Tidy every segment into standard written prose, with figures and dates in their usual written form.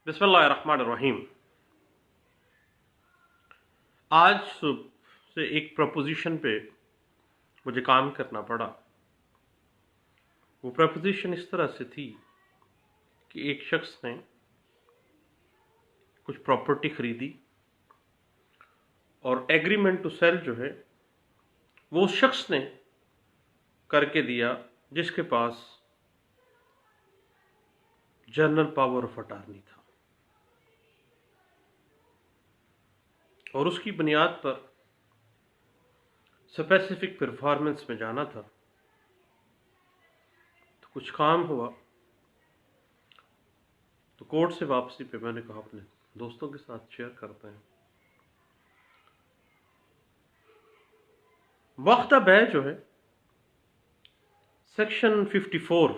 बिस्मिल्लाहिर्रहमानिर्रहीम। आज सुबह से एक प्रपोजिशन पे मुझे काम करना पड़ा। वो प्रपोजिशन इस तरह से थी कि एक शख्स ने कुछ प्रॉपर्टी खरीदी और एग्रीमेंट टू सेल जो है वो उस शख्स ने करके दिया जिसके पास जनरल पावर ऑफ अटॉर्नी था, और उसकी बुनियाद पर स्पेसिफिक परफॉर्मेंस में जाना था। तो कुछ काम हुआ तो कोर्ट से वापसी पे मैंने कहा अपने दोस्तों के साथ शेयर करते हैं। वक्ता बै जो है सेक्शन 54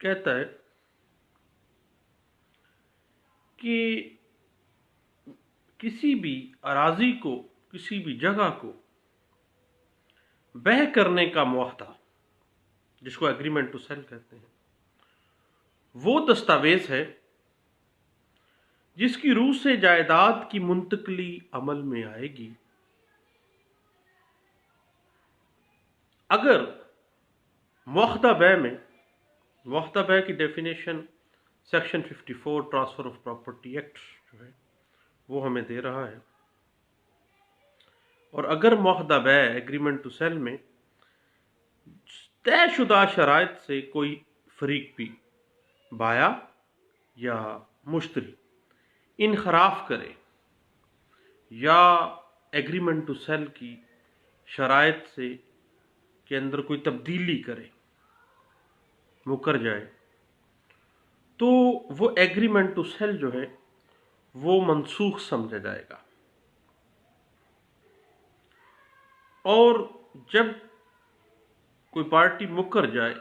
कहता है कि किसी भी अराजी को, किसी भी जगह को बह करने का मुआहदा, जिसको एग्रीमेंट टू सेल कहते हैं, वो दस्तावेज है जिसकी रूह से जायदाद की मुंतकली अमल में आएगी अगर मुआहदा बै में, मुआहदा बै की definition section 54 transfer of property act जो है वो हमें दे रहा है। और अगर मुआहदा बै एग्रीमेंट टू सेल में तयशुदा शराइत से कोई फरीक भी बाया या मुश्तरी इनखराफ करे या एग्रीमेंट टू सेल की शराइत से के अंदर कोई तब्दीली करे, मुकर जाए, तो वो एग्रीमेंट टू सेल जो है वो मनसूख समझा जाएगा। और जब कोई पार्टी मुकर जाए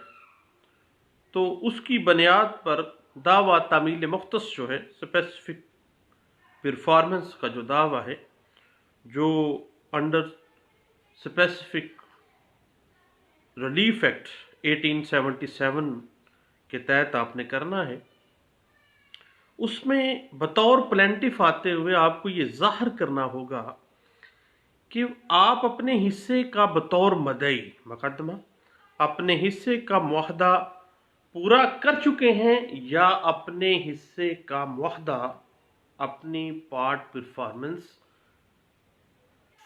तो उसकी बुनियाद पर दावा तामील मुख्तस जो है, स्पेसिफिक परफॉर्मेंस का जो दावा है, जो अंडर स्पेसिफिक रिलीफ एक्ट 1877 के तहत आपने करना है, उसमें बतौर प्लेंटिफ आते हुए आपको ये जाहिर करना होगा कि आप अपने हिस्से का बतौर मदई मुकदमा अपने हिस्से का मुआहदा पूरा कर चुके हैं या अपने हिस्से का मुआहदा, अपनी पार्ट परफॉर्मेंस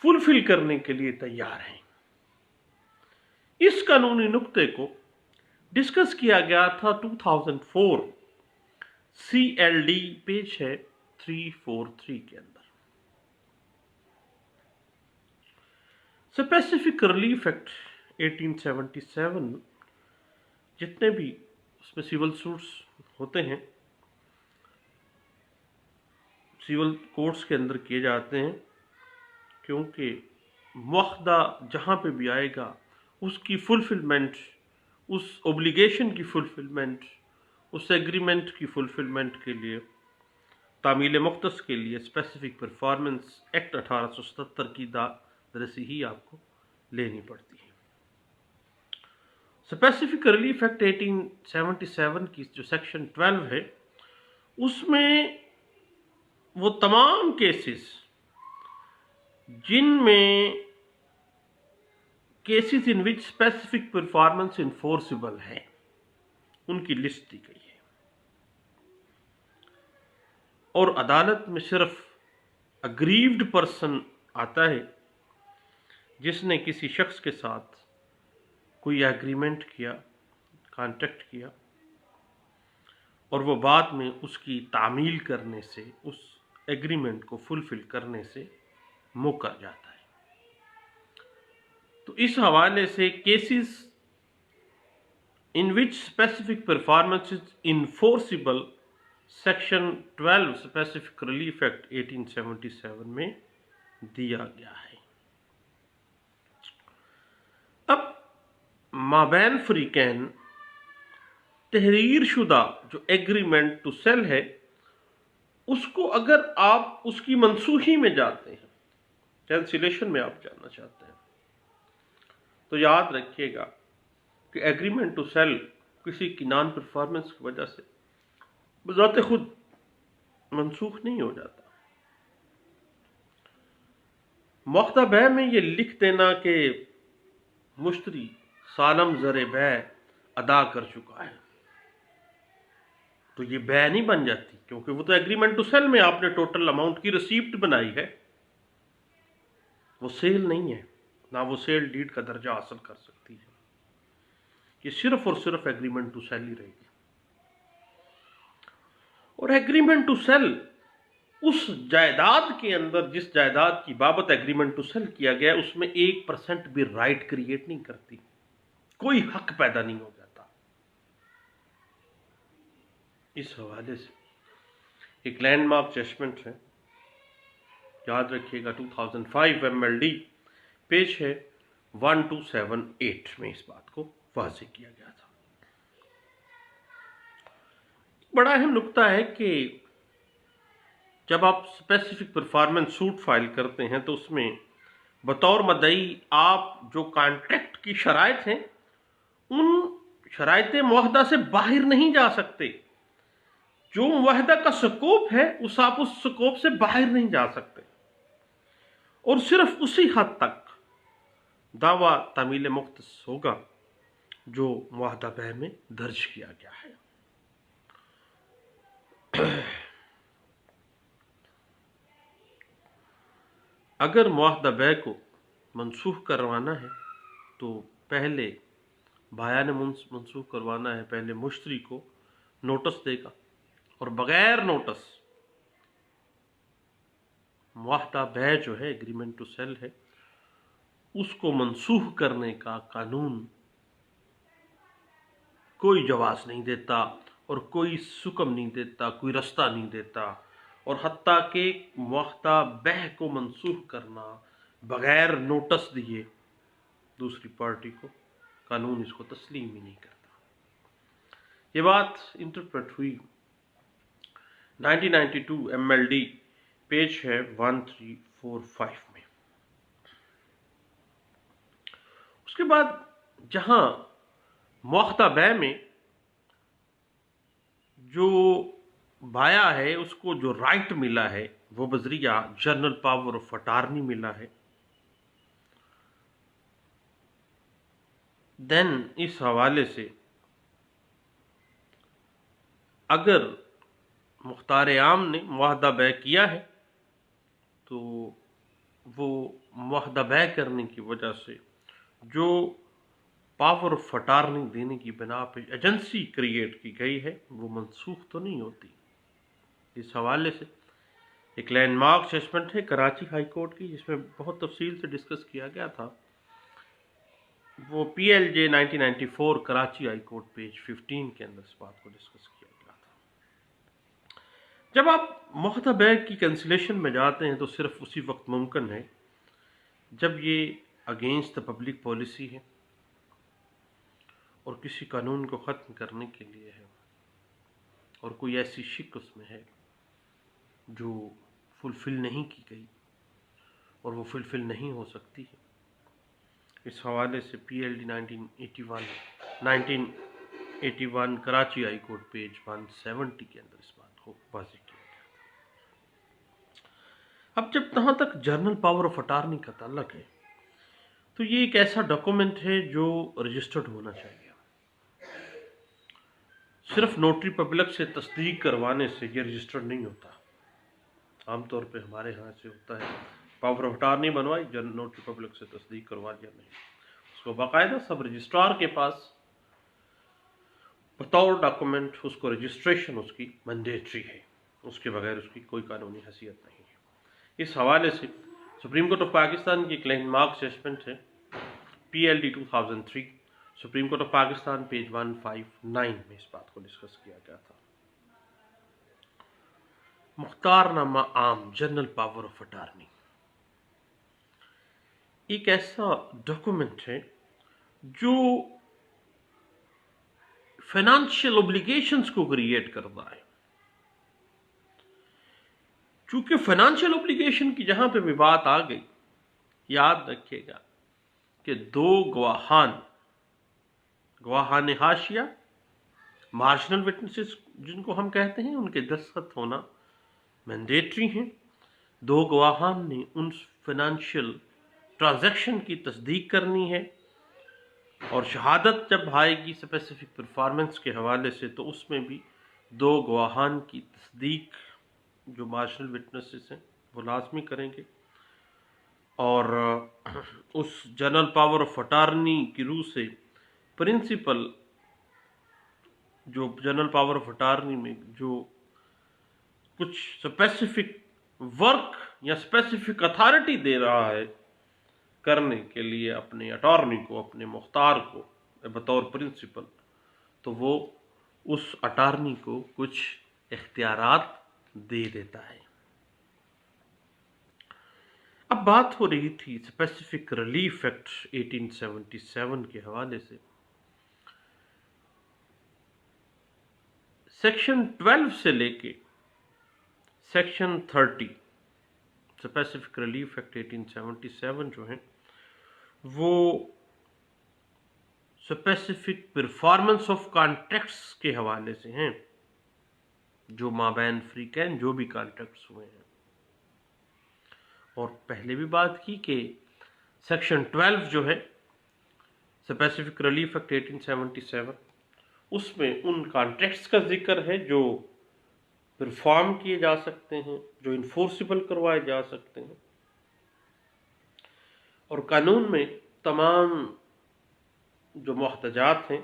फुलफिल करने के लिए तैयार हैं। इस कानूनी नुक्ते को डिस्कस किया गया था 2004 CLD पेज है 343 के अंदर। स्पेसिफिक रिलीफ एक्ट 1877 जितने भी उसमें सिविल सूट्स होते हैं, सिविल कोर्ट्स के अंदर किए जाते हैं, क्योंकि मुआहदा जहाँ पे भी आएगा उसकी फुलफिलमेंट, उस ओब्लिगेशन की फुलफिलमेंट, उस एग्रीमेंट की फुलफिलमेंट के लिए, तामील मुख्तस के लिए स्पेसिफिक परफॉर्मेंस एक्ट 1877 की दरसी ही आपको लेनी पड़ती है। स्पेसिफिक रिलीफ एक्ट 1877 की जो सेक्शन 12 है, उसमें वो तमाम केसेस जिनमें cases in which specific performance enforceable है उनकी लिस्ट दी गई है। और अदालत में सिर्फ अग्रीव्ड पर्सन आता है जिसने किसी शख्स के साथ कोई एग्रीमेंट किया, कॉन्ट्रैक्ट किया, और वो बाद में उसकी तामील करने से, उस एग्रीमेंट को फुलफिल करने से मुकर जाता है। तो इस हवाले से cases in which specific performance is enforceable section 12 specific relief act 1877 में दिया गया है। अब माबैन फरीकैन तहरीर शुदा जो एग्रीमेंट टू सेल है, उसको अगर आप उसकी मनसूखी में जाते हैं कैंसिलेशन में आप जानना चाहते हैं, तो याद रखिएगा कि एग्रीमेंट टू सेल किसी की नॉन परफॉर्मेंस की वजह से बजाते खुद मनसूख नहीं हो जाता। मुख्ता बै में ये लिख देना कि मुश्तरी सालम ज़र बै अदा कर चुका है, तो ये बै नहीं बन जाती, क्योंकि वो तो एग्रीमेंट टू सेल में आपने टोटल अमाउंट की रिसीप्ट बनाई है, वो सेल नहीं है, ना वो सेल डीड का दर्जा हासिल कर सकती है। ये सिर्फ और सिर्फ एग्रीमेंट टू सेल ही रहेगी। और एग्रीमेंट टू सेल उस जायदाद के अंदर, जिस जायदाद की बाबत एग्रीमेंट टू सेल किया गया, उसमें 1% भी राइट क्रिएट नहीं करती, कोई हक पैदा नहीं हो जाता। इस हवाले से एक लैंडमार्क जजमेंट है, याद रखिएगा 2005 MLD पेज है 1278 में इस बात को वाज़ेह किया गया था। बड़ा अहम नुक्ता है कि जब आप स्पेसिफिक परफॉर्मेंस सूट फाइल करते हैं तो उसमें बतौर मदई आप जो कॉन्ट्रैक्ट की शराइत हैं, उन शराइत मुआहदा से बाहर नहीं जा सकते। जो मुआहदा का स्कोप है आप उस स्कोप से बाहर नहीं जा सकते, और सिर्फ उसी हद तक दावा तामील मुख्तस होगा जो मुआहदा बै में दर्ज किया गया है। अगर मुआहदा बै को मनसूख करवाना है तो पहले बाया ने मनसूख करवाना है, पहले मुश्तरी को नोटिस देगा, और बगैर नोटिस मुआहदा बै जो है, एग्रीमेंट टू सेल है, उसको मनसूख करने का कानून कोई जवाज़ नहीं देता और कोई सुकम नहीं देता, कोई रास्ता नहीं देता। और हत्ता कि मुआहदा बै को मनसूख करना बगैर नोटिस दिए दूसरी पार्टी को, कानून इसको तस्लीम ही नहीं करता। ये बात इंटरप्रेट हुई 1992 MLD पेज है 1345 में। उसके बाद जहां मुआहदा बै में जो बाया है उसको जो राइट मिला है वो बजरिया जनरल पावर ऑफ अटार्नी मिला है, देन इस हवाले से अगर मुख्तार आम ने मुआहदा बै किया है तो वो मुआहदा बै करने की वजह से जो पावर ऑफ अटार्नी देने की बिना पे एजेंसी क्रिएट की गई है वो मनसूख तो नहीं होती। इस हवाले से एक लैंडमार्क जजमेंट है कराची हाई कोर्ट की, जिसमें बहुत तफसील से डिस्कस किया गया था। वो PLJ 1994 Karachi high court page 15 के अंदर इस बात को डिस्कस किया गया था। जब आप मुआहदा बै की कैंसिलेशन में जाते हैं तो सिर्फ उसी वक्त मुमकिन है जब ये अगेंस्ट द पब्लिक पॉलिसी है और किसी कानून को ख़त्म करने के लिए है, और कोई ऐसी शिक उसमें है जो फुलफ़िल नहीं की गई और वो फुलफ़िल नहीं हो सकती है। इस हवाले से PLD 1981 Karachi high court page 170 के अंदर इस बात को वाज़ेह किया गया था। अब जब तहाँ तक जर्नल पावर ऑफ अटार्नी का ताल्लुक है तो ये एक ऐसा डॉक्यूमेंट है जो रजिस्टर्ड होना चाहिए। सिर्फ नोटरी पब्लिक से तस्दीक करवाने से ये रजिस्टर्ड नहीं होता। आमतौर पे हमारे यहाँ से होता है पावर ऑफ अटार्नी बनवाई, नोटरी पब्लिक से तस्दीक करवा दिया, नहीं, उसको बाकायदा सब रजिस्ट्रार के पास बतौर डॉक्यूमेंट उसको रजिस्ट्रेशन उसकी मैंडेटरी है, उसके बगैर उसकी कोई कानूनी हैसियत नहीं है। इस हवाले से सुप्रीम कोर्ट ऑफ पाकिस्तान की एक लैंडमार्क जजमेंट है PLD 2003 supreme court of Pakistan page 159 में इस बात को डिस्कस किया गया था। मुख्तारनामा आम जनरल पावर ऑफ अटार्नी एक ऐसा डॉक्यूमेंट है जो फाइनेंशियल ऑब्लिगेशंस को क्रिएट करता है। चूंकि फाइनेंशियल ऑब्लिगेशन की जहां पे भी बात आ गई یاد رکھیے گا کہ دو گواہان حاشیہ، مارجنل وٹنسز جن کو ہم کہتے ہیں، ان کے دستخط ہونا مینڈیٹری ہیں۔ دو گواہان نے ان فائنینشیل ٹرانزیکشن کی تصدیق کرنی ہے، اور شہادت جب آئے گی اسپیسیفک پرفارمنس کے حوالے سے تو اس میں بھی دو گواہان کی تصدیق جو مارجنل وٹنسز ہیں وہ لازمی کریں گے، اور اس جنرل پاور آف اٹارنی کی روح سے پرنسپل جو جنرل پاور آف اٹارنی میں جو کچھ اسپیسیفک ورک یا اسپیسیفک اتھارٹی دے رہا ہے کرنے کے لیے اپنے اٹارنی کو، اپنے مختار کو بطور پرنسپل، تو وہ اس اٹارنی کو کچھ اختیارات دے دیتا ہے۔ اب بات ہو رہی تھی اسپیسیفک ریلیف ایکٹ 1877 کے حوالے سے۔ سیکشن 12 سے لے کے سیکشن 30 اسپیسیفک ریلیف ایکٹ 1877 جو ہیں وہ اسپیسیفک پرفارمنس آف کانٹریکٹس کے حوالے سے ہیں، جو مابین فریقین جو بھی کانٹریکٹس ہوئے ہیں۔ اور پہلے بھی بات کی کہ سیکشن 12 جو ہے اسپیسیفک ریلیف ایکٹ 1877، اس میں ان کانٹریکٹس کا ذکر ہے جو پرفارم کیے جا سکتے ہیں، جو انفورسیبل کروائے جا سکتے ہیں، اور قانون میں تمام جو محتجات ہیں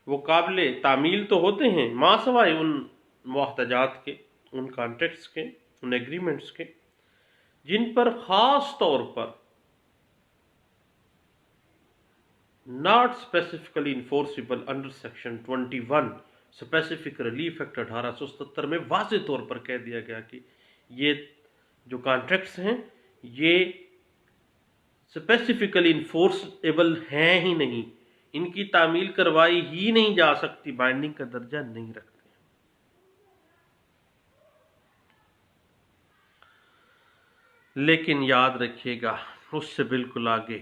وہ قابل تعمیل تو ہوتے ہیں، ماں سوائے ان محتجات کے، ان کانٹریکٹس کے، ان ایگریمنٹس کے جن پر خاص طور پر not specifically enforceable under section 21 specific relief act 1877 میں واضح طور پر کہہ دیا گیا کہ یہ جو کانٹریکٹس ہیں یہ اسپیسیفکلی انفورسیبل ہیں ہی نہیں، ان کی تعمیل کروائی ہی نہیں جا سکتی، بائنڈنگ کا درجہ نہیں رکھتے۔ لیکن یاد رکھیے گا اس سے بالکل آگے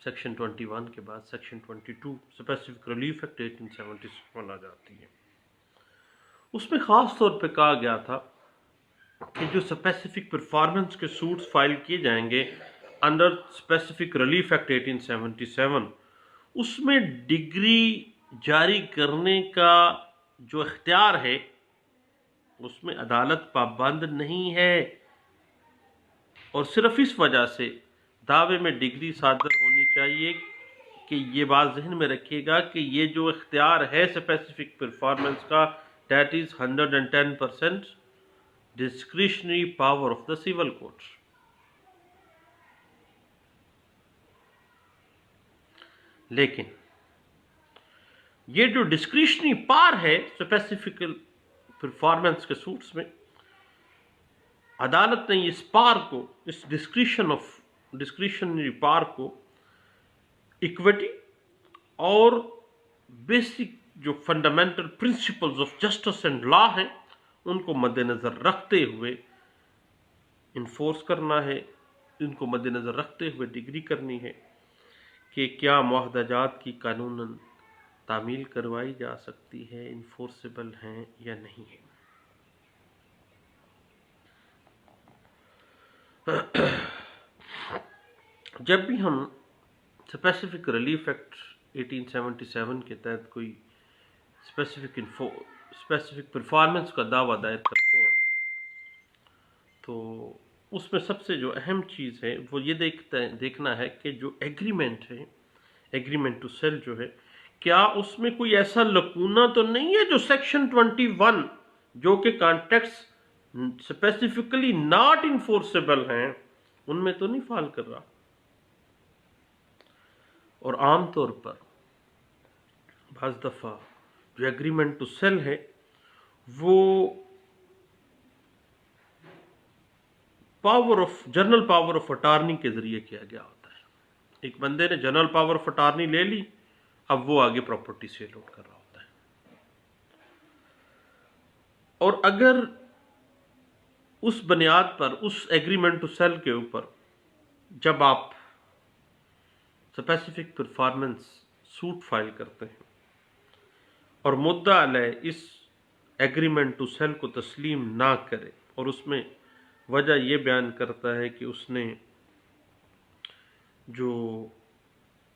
سیکشن 21 کے بعد سیکشن 22 اسپیسیفک ریلیف ایکٹ 1877 آ جاتی ہے۔ اس میں خاص طور پہ کہا گیا تھا کہ جو اسپیسیفک پرفارمنس کے سوٹس فائل کیے جائیں گے انڈر اسپیسیفک ریلیف ایکٹ 1877، اس میں ڈگری جاری کرنے کا جو اختیار ہے اس میں عدالت پابند نہیں ہے، اور صرف اس وجہ سے دعوے میں ڈگری صادر ہونی چاہیے کہ یہ بات ذہن میں رکھیے گا کہ یہ جو اختیار ہے اسپیسیفک پرفارمنس کا that is 110% discretionary power of the civil court. لیکن یہ جو ڈسکریشنری پار ہے اسپیسیفک پرفارمنس کے سوٹس میں، عدالت نے اس پار کو، اس ڈسکریشنری پار کو ایکویٹی اور بیسک جو fundamental principles of justice and law ہیں ان کو مد نظر رکھتے ہوئے انفورس کرنا ہے، ان کو مد نظر رکھتے ہوئے ڈگری کرنی ہے کہ کیا معاہدہ جات کی قانوناً تعمیل کروائی جا سکتی ہے، انفورسیبل ہیں یا نہیں ہے۔ جب بھی ہم اسپیسیفک ریلیف ایکٹ 1877 کے تحت کوئی اسپیسیفک پرفارمنس کا دعویٰ دائر کرتے ہیں تو اس میں سب سے جو اہم چیز ہے وہ یہ دیکھنا ہے کہ جو ایگریمنٹ ہے، ایگریمنٹ ٹو سیل جو ہے، کیا اس میں کوئی ایسا لکونہ تو نہیں ہے جو سیکشن 21 جو کہ کانٹیکٹس اسپیسیفکلی ناٹ انفورسیبل ہیں ان میں تو نہیں فال کر رہا۔ اور عام طور پر بعض دفعہ جو ایگریمنٹ ٹو سیل ہے وہ جنرل پاور آف اٹارنی کے ذریعے کیا گیا ہوتا ہے۔ ایک بندے نے جنرل پاور آف اٹارنی لے لی، اب وہ آگے پراپرٹی سیل آؤٹ کر رہا ہوتا ہے، اور اگر اس بنیاد پر، اس ایگریمنٹ ٹو سیل کے اوپر जब आप स्पेसिफिक परफॉर्मेंस सूट फाइल करते हैं और मुद्दा अलय इस एग्रीमेंट टू सेल को तस्लीम ना करे और उसमें वजह ये बयान करता है कि उसने जो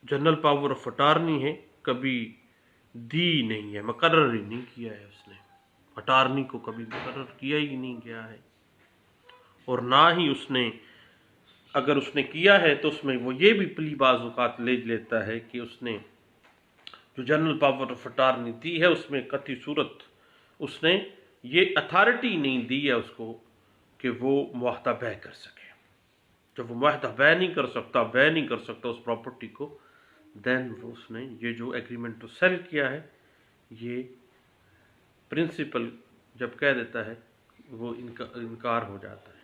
जनरल पावर ऑफ अटार्नी है कभी दी नहीं है, मुकर्रर ही नहीं किया है, उसने अटार्नी को कभी मुकर्रर किया ही नहीं गया है, और ना ही उसने, अगर उसने किया है तो उसमें वो ये भी प्ली बाज़ औक़ात ले लेता है कि उसने जो जनरल पावर ऑफ अटार्नी दी है उसमें कतई सूरत उसने ये अथॉरिटी नहीं दी है उसको कि वो मुआहदा बै कर सके। जब वो मुआहदा बै नहीं कर सकता उस प्रॉपर्टी को, देन वो उसने ये जो एग्रीमेंट टू सेल किया है, ये प्रिंसिपल जब कह देता है वो इनकार हो जाता है।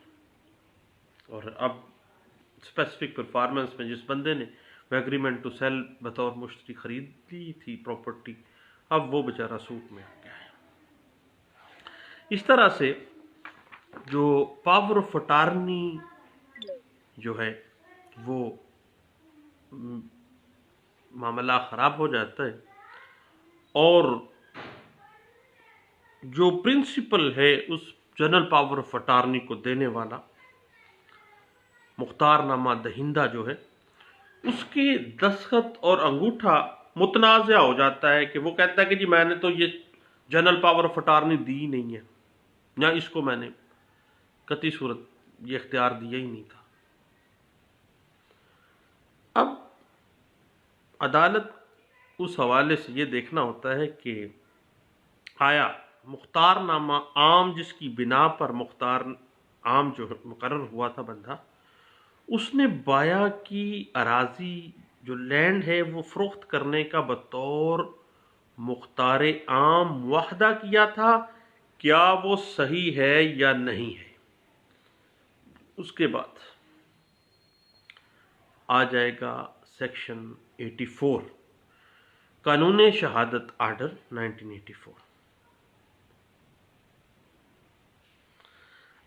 और अब स्पेसिफिक परफॉर्मेंस में जिस बंदे ने वो एग्रीमेंट टू सेल बतौर मुश्तरी खरीद ली थी प्रॉपर्टी, अब वो बेचारा सूट में आ गया है। इस तरह से जो पावर ऑफ अटार्नी जो है वो मामला ख़राब हो जाता है, और जो प्रिंसिपल है उस जनरल पावर ऑफ अटार्नी को देने वाला मुख्तारनामा दहिंदा जो है, उसके दस्तखत और अंगूठा मुतनाज़ा हो जाता है कि वो कहता है कि जी मैंने तो ये जनरल पावर ऑफ अटार्नी दी नहीं है, या इसको मैंने कतई सूरत ये इख्तियार दिया ही नहीं था। अब अदालत उस हवाले से ये देखना होता है कि आया मुख्तारनामा आम जिसकी बिना पर मुख्तार आम जो मुकर्रर हुआ था बंदा, उसने बाया की अराजी जो लैंड है वो फरोख्त करने का बतौर मुख्तार आम मुआहदा किया था, क्या वो सही है या नहीं है। उसके बाद आ जाएगा सेक्शन 84 कानून शहादत आर्डर 1984।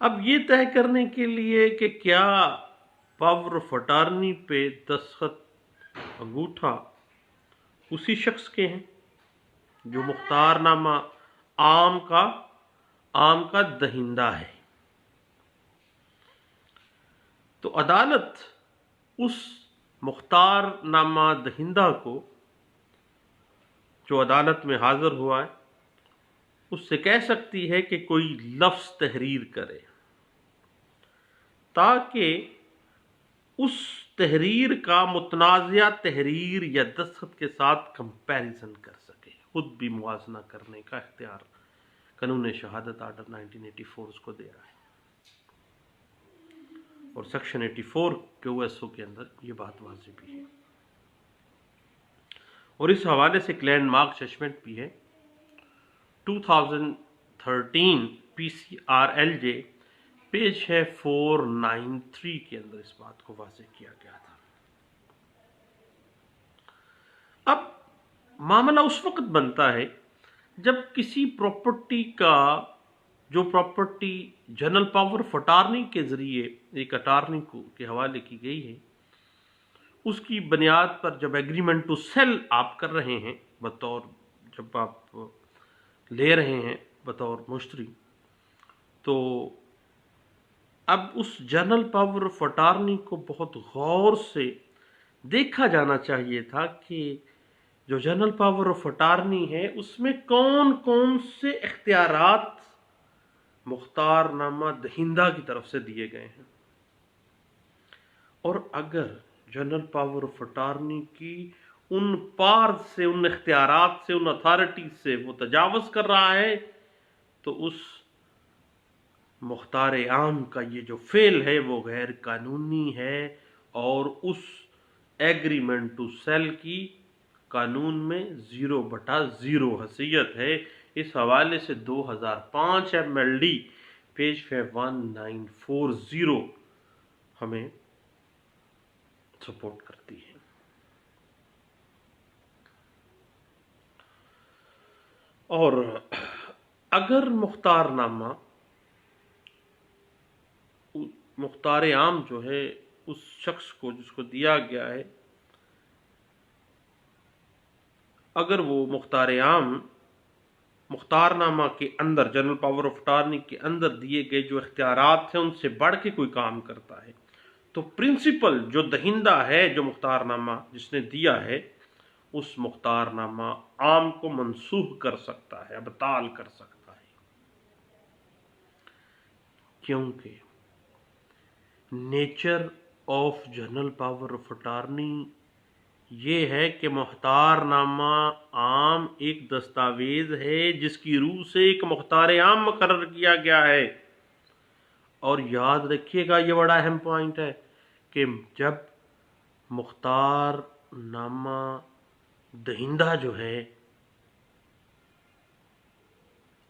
अब ये तय करने के लिए कि क्या पावर ऑफ अटार्नी पे दस्तखत अंगूठा उसी शख्स के हैं जो मुख्तारनामा आम का दहिंदा है, तो अदालत उस मुख्तारनामा दहिंदा को जो अदालत में हाजिर हुआ है उससे कह सकती है कि कोई लफ्ज़ तहरीर करे, ताकि उस तहरीर का मुतनाज़ा तहरीर या दस्तखत के साथ कंपैरिजन कर सके, खुद भी मुआजना करने का इख्तियार कानून शहादत आर्डर 1984 उसको दे रहा है। और सेक्शन 84 QSO के अंदर ये बात वाज़ेह भी है। और इस हवाले से एक लैंडमार्क जजमेंट भी है 2013 PCRLJ पेज है 493 के अंदर इस बात को वाज़ेह किया गया था। अब मामला उस वक्त बनता है जब किसी प्रॉपर्टी का जो property general power of attorney के ज़रिए एक अटार्नी को के हवाले की गई है, उसकी बुनियाद पर जब एग्रीमेंट टू सेल आप कर रहे हैं बतौर, जब आप ले रहे हैं बतौर मुश्तरी, तो अब उस जनरल पावर ऑफ अटार्नी को बहुत गौर से देखा जाना चाहिए था कि जो जनरल पावर ऑफ अटार्नी है उसमें कौन कौन से इख्तियारात मुख्तारनामा दहिंदा की तरफ से दिए गए हैं, और अगर जनरल पावर ऑफ अटार्नी की उन पार से, उन इख्तियारात से, उन अथॉरिटी से वो तजावज़ कर रहा है, तो उस मुख्तार आम का ये जो फेल है वो गैर कानूनी है और उस एग्रीमेंट टू सेल की कानून में 0/0 हैसियत है। इस हवाले से 2005 MLD पेज 1940 हमें सपोर्ट करती है। और अगर मुख्तार आम जो है اس شخص کو جس کو دیا گیا ہے، اگر وہ مختار نامہ کے اندر، جنرل پاور آف اٹارنی کے اندر دیے گئے جو اختیارات ہیں ان سے بڑھ کے کوئی کام کرتا ہے، تو پرنسپل جو دہندہ ہے، جو مختار نامہ جس نے دیا ہے، اس مختار نامہ عام کو منسوخ کر سکتا ہے، ابطال کر سکتا ہے، کیونکہ nature of general power of attorney یہ ہے کہ مختار نامہ عام ایک دستاویز ہے جس کی روح سے ایک مختار عام مقرر کیا گیا ہے۔ اور یاد رکھیے گا، یہ بڑا اہم پوائنٹ ہے کہ جب مختار نامہ دہندہ جو ہے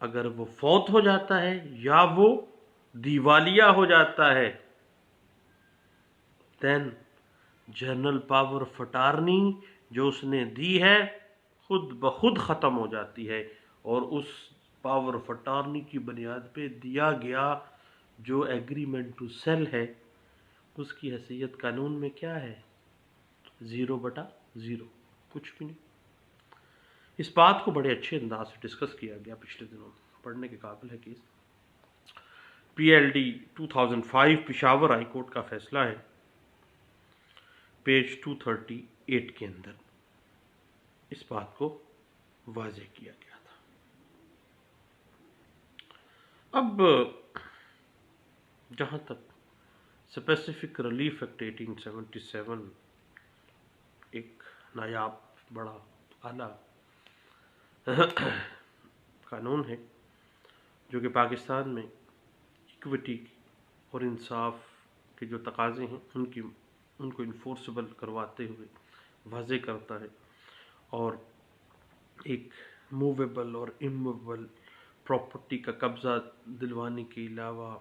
اگر وہ فوت ہو جاتا ہے یا وہ دیوالیہ ہو جاتا ہے، دین جنرل پاور آف اٹارنی جو اس نے دی ہے خود بخود ختم ہو جاتی ہے، اور اس پاور آف اٹارنی کی بنیاد پہ دیا گیا جو ایگریمنٹ ٹو سیل ہے اس کی حیثیت قانون میں کیا ہے؟ 0/0، کچھ بھی نہیں۔ اس بات کو بڑے اچھے انداز سے ڈسکس کیا گیا پچھلے دنوں، پڑھنے کے قابل ہے case. PLD 2005 Peshawar high court کا فیصلہ ہے، پیج 238 کے اندر اس بات کو واضح کیا گیا تھا۔ اب جہاں تک اسپیسیفک ریلیف ایکٹ 1877 ایک نایاب بڑا اعلیٰ قانون ہے جو کہ پاکستان میں ایکوٹی اور انصاف کے جو تقاضے ہیں ان کو انفورسبل کرواتے ہوئے واضح کرتا ہے، اور ایک موویبل اور اموویبل پراپرٹی کا قبضہ دلوانے کے علاوہ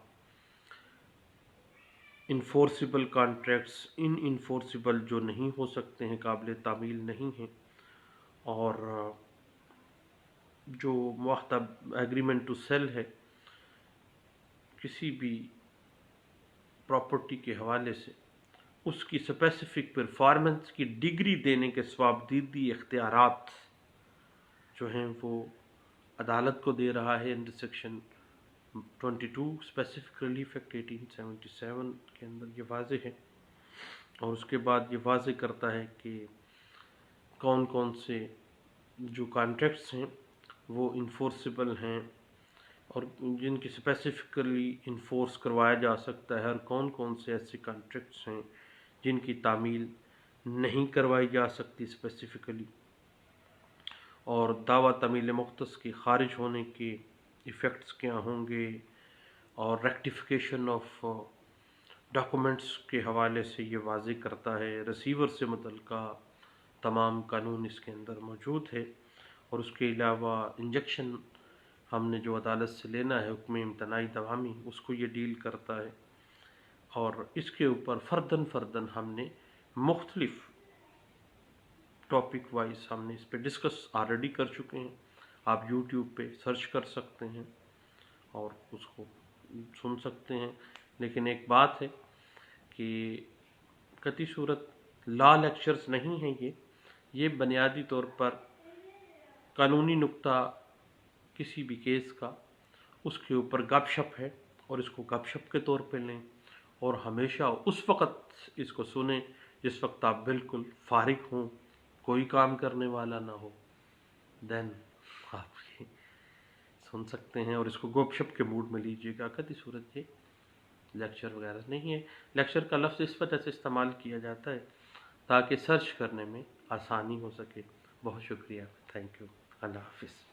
انفورسبل کانٹریکٹس انفورسبل جو نہیں ہو سکتے ہیں، قابل تعمیل نہیں ہیں، اور جو معاہدہ ایگریمنٹ ٹو سیل ہے کسی بھی پراپرٹی کے حوالے سے اس کی اسپیسیفک پرفارمنس کی ڈگری دینے کے ثوابدیدی اختیارات جو ہیں وہ عدالت کو دے رہا ہے under section 22 specific relief act 1877 کے اندر یہ واضح ہے، اور اس کے بعد یہ واضح کرتا ہے کہ کون کون سے جو کانٹریکٹس ہیں وہ انفورسبل ہیں اور جن کی اسپیسیفکلی انفورس کروایا جا سکتا ہے، اور کون کون سے ایسے کانٹریکٹس ہیں جن کی تعمیل نہیں کروائی جا سکتی اسپیسیفکلی، اور دعویٰ تعمیل مختص کے خارج ہونے کے ایفیکٹس کیا ہوں گے، اور ریکٹیفیکیشن آف ڈاکومنٹس کے حوالے سے یہ واضح کرتا ہے۔ ریسیور سے متعلقہ تمام قانون اس کے اندر موجود ہے، اور اس کے علاوہ انجیکشن ہم نے جو عدالت سے لینا ہے حکم امتناعی دوامی، اس کو یہ ڈیل کرتا ہے، اور اس کے اوپر فرداً ہم نے مختلف ٹاپک وائز ہم نے اس پہ ڈسکس آلریڈی کر چکے ہیں، آپ یوٹیوب پہ سرچ کر سکتے ہیں اور اس کو سن سکتے ہیں۔ لیکن ایک بات ہے کہ قطعی صورت لا لیکچرز نہیں ہیں، یہ بنیادی طور پر قانونی نقطہ کسی بھی کیس کا اس کے اوپر گپ شپ ہے، اور اس کو گپ شپ کے طور پہ لیں، اور ہمیشہ اس وقت اس کو سنیں جس وقت آپ بالکل فارغ ہوں، کوئی کام کرنے والا نہ ہو، دین آپ سن سکتے ہیں اور اس کو گپ شپ کے موڈ میں لیجیے گا۔ قطعی صورت یہ لیکچر وغیرہ نہیں ہے۔ لیکچر کا لفظ اس وجہ سے استعمال کیا جاتا ہے تاکہ سرچ کرنے میں آسانی ہو سکے۔ بہت شکریہ، تھینک یو، اللہ حافظ۔